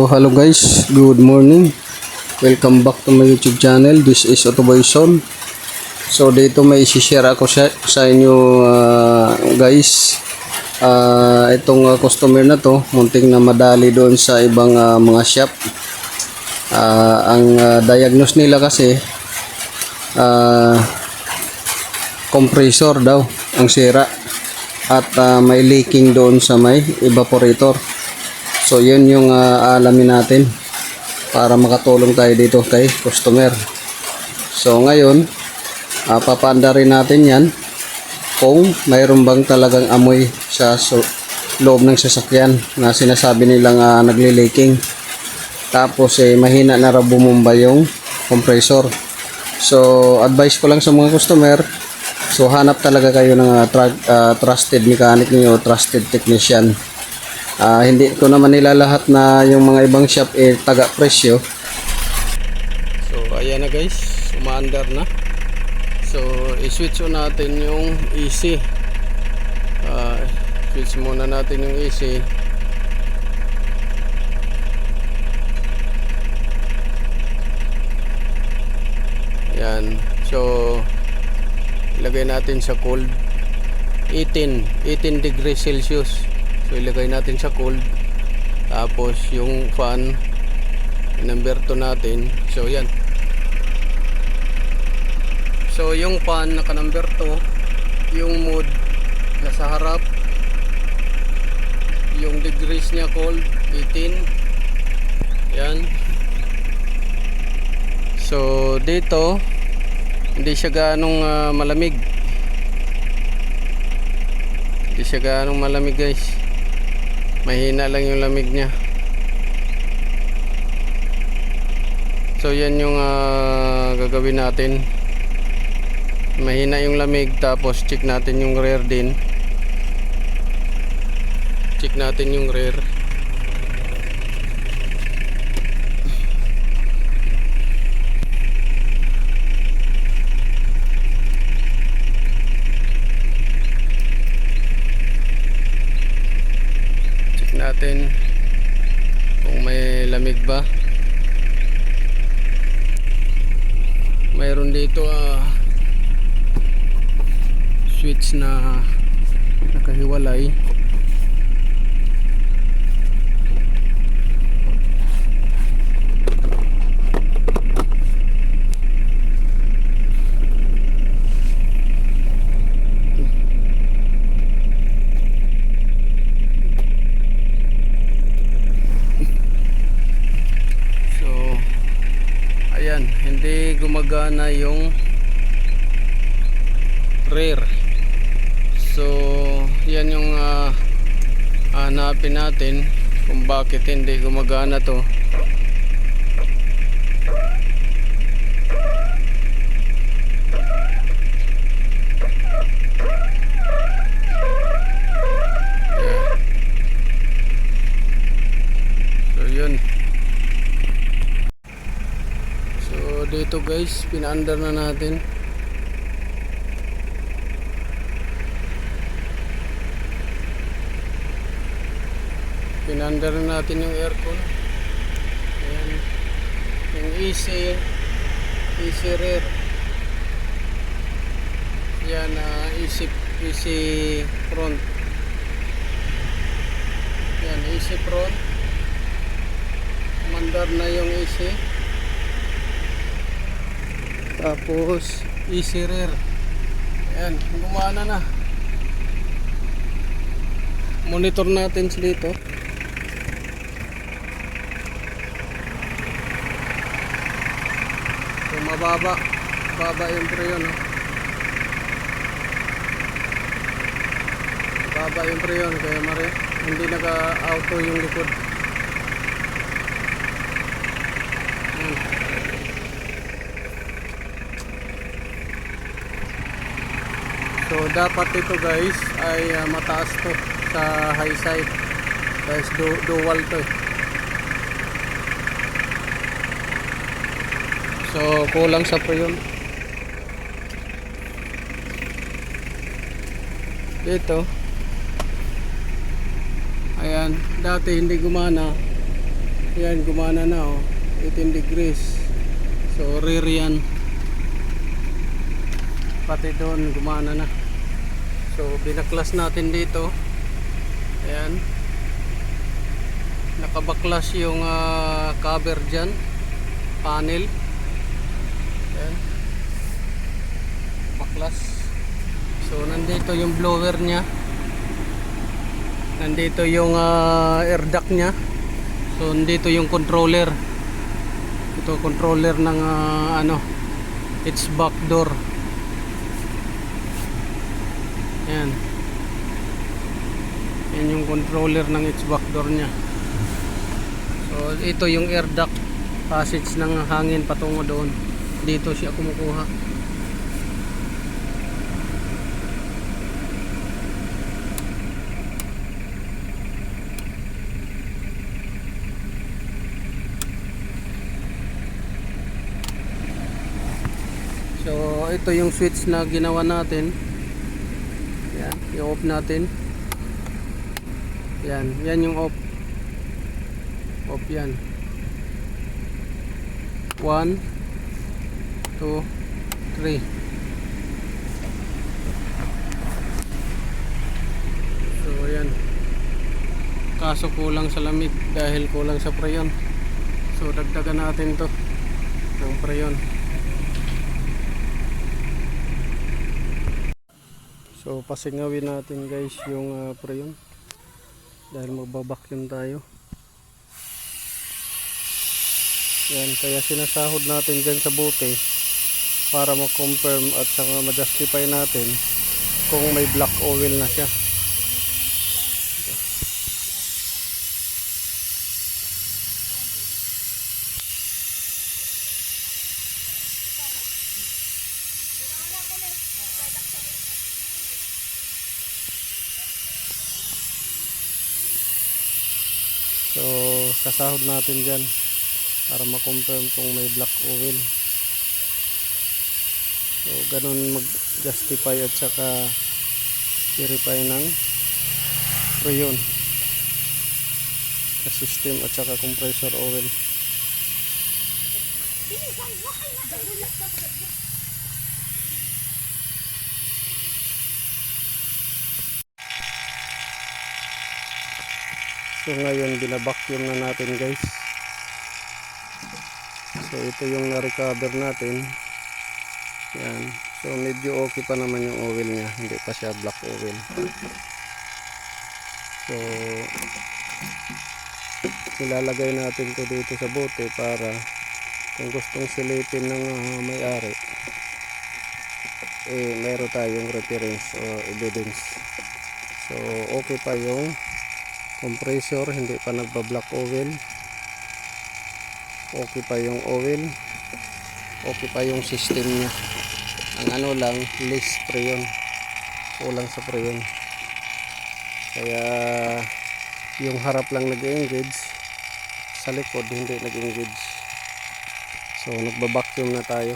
hello guys, good morning. Welcome back to my YouTube channel. This is Otoboyson. So dito may i-share ako sa inyo guys. Itong customer na to, munting na madali doon sa ibang mga shop. Ang diagnose nila kasi compressor daw ang sira at may leaking doon sa may evaporator. So yun yung alamin natin para makatulong tayo dito kay customer. So ngayon papanda rin natin yan kung mayroon bang talagang amoy sa loob ng sasakyan na sinasabi nilang nagli-leaking. Tapos mahina na raw bumomba yung compressor. So advice ko lang sa mga customer, so hanap talaga kayo ng trusted mechanic niyo, trusted technician. Hindi ko naman nila lahat na yung mga ibang shop taga presyo. So ayan na guys, umaandar na. So i-switch natin yung AC. Switch muna natin yung AC. Ayan. So ilagay natin sa cold 18 degrees Celsius. So ilagay natin sa cold. Tapos yung fan number 2 natin. So yan. So yung fan naka number 2, yung mode nasa harap, yung degrees niya cold 18. Yan. So dito hindi siya ganong malamig. Hindi siya ganong malamig guys. Mahina lang yung lamig niya. So yan yung gagawin natin. Mahina yung lamig, tapos check natin yung rear din. Check natin yung rear. Natin kung may lamig ba. Mayroon dito switch na nakahiwalay. Ayan, hindi gumagana yung rear. So yan yung hanapin natin kung bakit hindi gumagana to. So yun. Dito guys, pinaandar na natin. Pinaandar na natin yung aircon. Ayan. Yung AC rear. Yan, AC front. Yan, AC front. Mandar na yung AC. Tapos AC rear. Ayan, gumana na. Monitor natin dito. So mababa yung preyon, no? Mababa yung preyon, kaya hindi naka-auto yung likod. So dapat ito guys ay mataas to sa high side. Guys, dual to. So kulang sa preyon. Dito. Ayan, dati hindi gumana. Yan, gumana na oh. 18 degrees. So rear yan. Pati doon gumana na. So binaklas natin dito. Ayan. Nakabaklas yung cover dyan. Panel. Ayan. Baklas. So nandito yung blower nya. Nandito yung air duct nya. So nandito yung controller. Ito controller ng its back door. Yan. Yan yung controller ng its back door nya. So ito yung air duct, passage ng hangin patungo doon. Dito siya kumukuha. So ito yung switch na ginawa natin. Yan, i-off natin. Yan, yan yung off. Off yan. 1 2 3. So yan. Kaso kulang sa lamig dahil kulang sa preyon. So dagdagan natin to ng preyon. So pasingawin natin guys yung preyon dahil magbabacuum tayo. Yan, kaya sinasahod natin dyan sa bote para ma-confirm at saka ma-justify natin kung may black oil na siya. So sasahod natin dyan para ma-confirm kung may black oil. So ganun mag-justify at saka verify ng preyon sa system at saka compressor oil. So ngayon binabacuum na natin guys. So ito yung na-recover natin. Yan. So medyo okay pa naman yung oil niya, hindi pa siya black oil. So ilalagay natin to dito sa bote para kung gustong silipin ng may-ari, mayroon tayong reference o evidence. So okay pa yung compressor, hindi pa nagba-black oil. Okay pa yung oil. Okay pa yung system niya. Ang ano lang, less preyon. Kulang sa preyon. Kaya yung harap lang nag-engage, sa likod hindi nag-engage. So nagba-vacuum na tayo.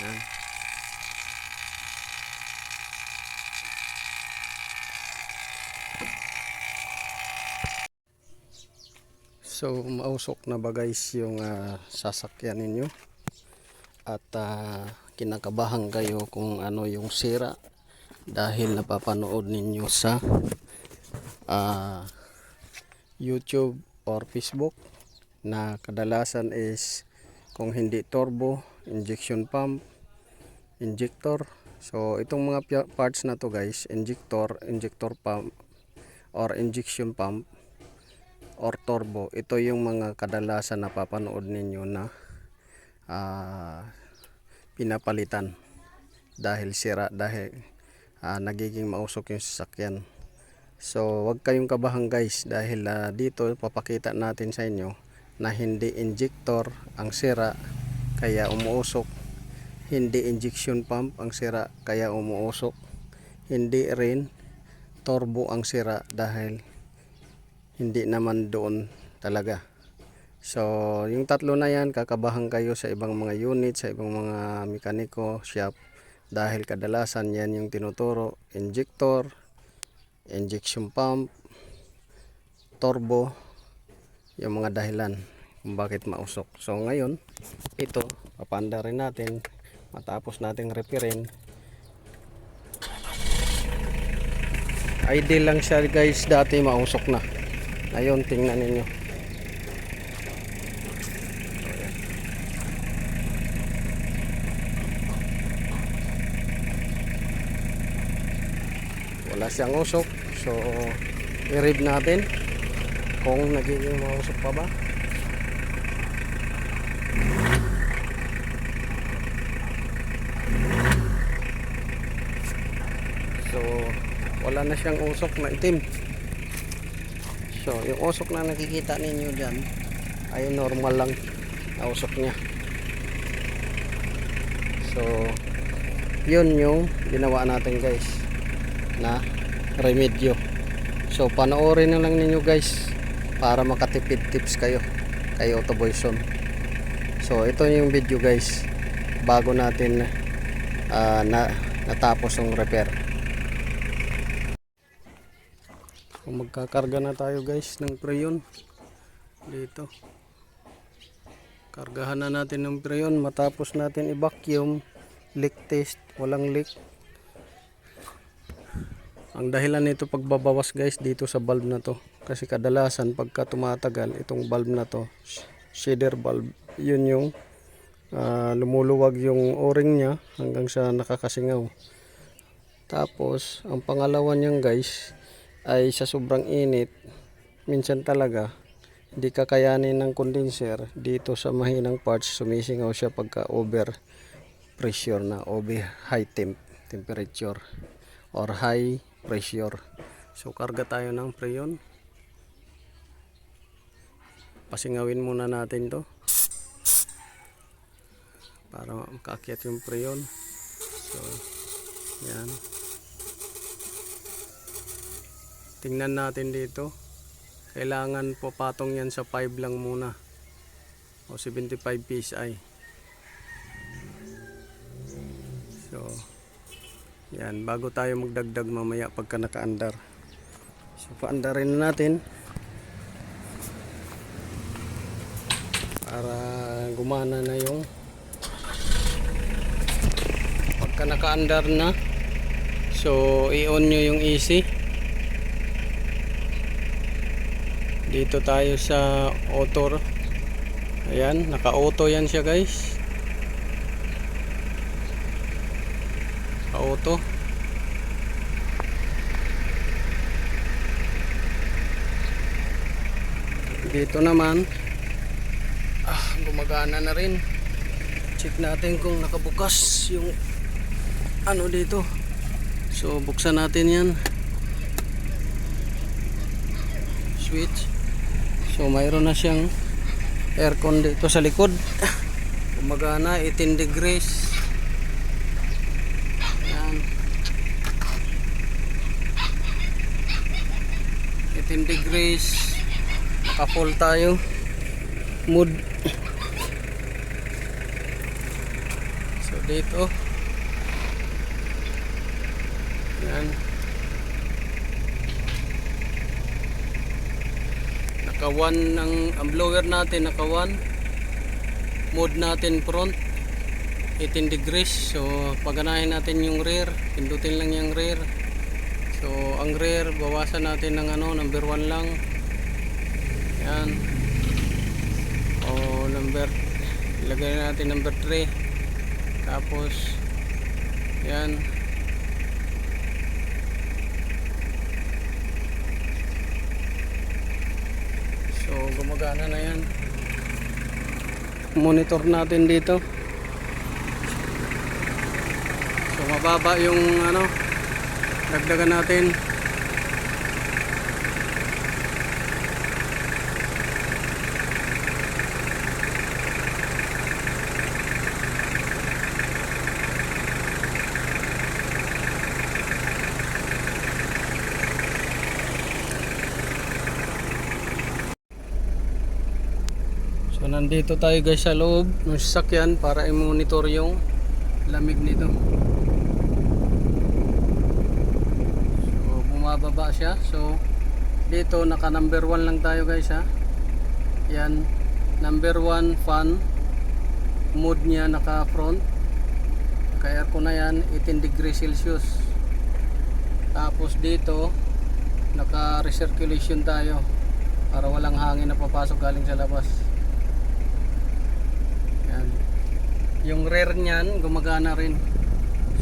Yan. So mausok na ba guys yung sasakyan ninyo? At kinakabahan kayo kung ano yung sira dahil napapanood ninyo sa YouTube or Facebook na kadalasan is kung hindi turbo, injection pump, injector. So itong mga parts na to guys, injector pump or injection pump or turbo, ito yung mga kadalasan na papanood ninyo na pinapalitan dahil sira, dahil nagiging mausok yung sasakyan. So wag kayong kabahan guys dahil dito papakita natin sa inyo na hindi injector ang sira kaya umuusok, hindi injection pump ang sira kaya umuusok, hindi rin turbo ang sira dahil hindi naman doon talaga. So yung tatlo na yan, kakabahan kayo sa ibang mga unit, sa ibang mga mekaniko shop dahil kadalasan yan yung tinuturo, injector, injection pump, turbo, yung mga dahilan kung bakit mausok. So ngayon, ito papanda rin natin matapos nating repairin. Ideal lang siya guys, dati mausok na. Ngayon tingnan ninyo. Wala siyang usok. So i-rev natin kung nagiging mausok pa ba. So wala na siyang usok na itim. So yung usok na nakikita ninyo dyan ay normal lang na usok nya. So yun yung ginawa natin guys na remedyo. So panoorin na lang ninyo guys para makatipid tips kayo kay Autoboyson. So ito yung video guys bago natin natapos yung repair. So magkakarga na tayo guys ng preyon dito. Kargahan na natin ng preyon matapos natin i-vacuum, leak test, walang leak. Ang dahilan nito pagbabawas guys dito sa valve na to kasi kadalasan pagka tumatagal itong valve na to, shader valve, yun yung lumuluwag yung o-ring nya hanggang sa nakakasingaw. Tapos ang pangalawa niyan guys ay sa sobrang init minsan talaga hindi kakayanin ng condenser dito sa mahinang parts, sumisingaw siya pagka over pressure na, over high temperature or high pressure. So karga tayo ng preyon. Pasingawin muna natin to para makaakyat yung preyon. So yan, tingnan natin dito, kailangan po patong yan sa 5 lang muna o 75 psi. So yan, bago tayo magdagdag mamaya pagka nakaandar. So paandarin na natin para gumana na yung pagka nakaandar na. So i-on nyo yung AC. Dito tayo sa auto. Ayan, naka-auto yan siya guys. Auto. Dito naman gumagana na rin. Check natin kung nakabukas yung ano dito. So buksan natin yan, switch. So mayroon na siyang aircon dito sa likod, gumagana, 18 degrees. 18 degrees, naka full tayo mood. So dito yan, naka 1 ang blower natin, naka 1 mode natin front 18 degrees. So paganahin natin yung rear, pindutin lang yung rear. So ang rear bawasan natin ng number 1 lang. Yan. O number, ilagay natin number 3. Tapos yan. So gumagana na yan. Monitor natin dito. So mababa yung dagdagan natin. So nandito tayo guys sa loob ng sasakyan para i-monitor yung lamig nito. Bumababa siya. So dito naka number 1 lang tayo guys ha. Yan, number 1 fan. Mode niya naka front. Kaya aircon na yan, 18 degrees Celsius. Tapos dito, naka recirculation tayo para walang hangin na papasok galing sa labas. Yan. Yung rear niyan, gumagana rin.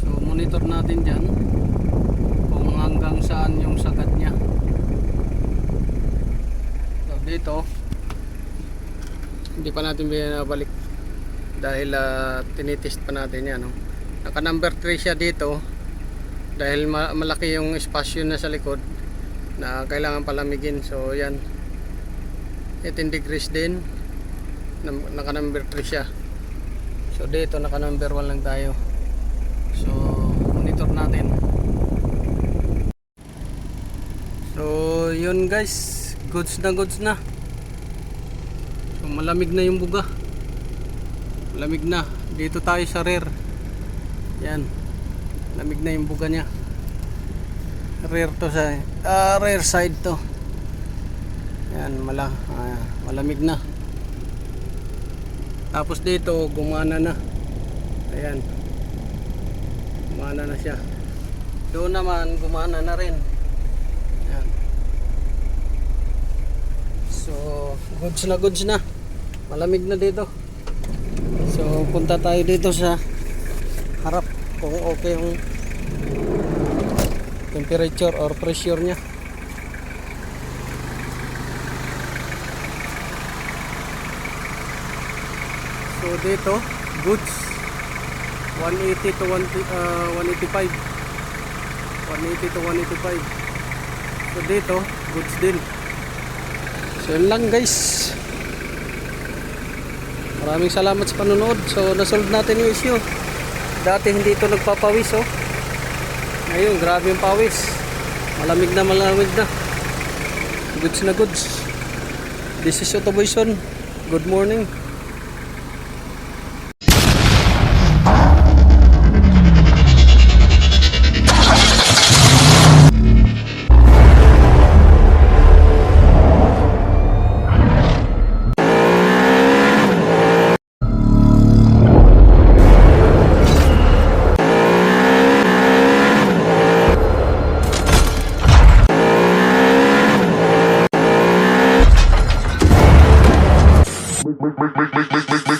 So monitor natin dyan kung hanggang saan yung sagad niya. So dito, hindi pa natin binabalik dahil tinitest pa natin yan, no? Naka number 3 siya dito dahil malaki yung espasyo na sa likod na kailangan palamigin. So yan, 18 degrees din, naka number 3 siya. So dito naka number 1 lang tayo. So monitor natin. So yun guys, goods na. So malamig na yung buga. Lamig na. Dito tayo sa rear. Yan. Lamig na yung buga niya. Rear to sa rear side to. Yan, malamig na. Tapos dito gumana na. Ayan. Gumana na siya. Doon naman gumana na rin. Yan. So, goods na. Malamig na dito. So punta tayo dito sa harap kung okay yung temperature or pressure nya. So dito goods 180 to 185. 180 to 185. So dito goods din. So yun lang guys. Maraming salamat sa panonood. So nasolve natin yung issue. Dati hindi ito nagpapawis, oh. Ngayon grabe yung pawis. Malamig na. Goods na goods. This is Otoboyson. Good morning. Make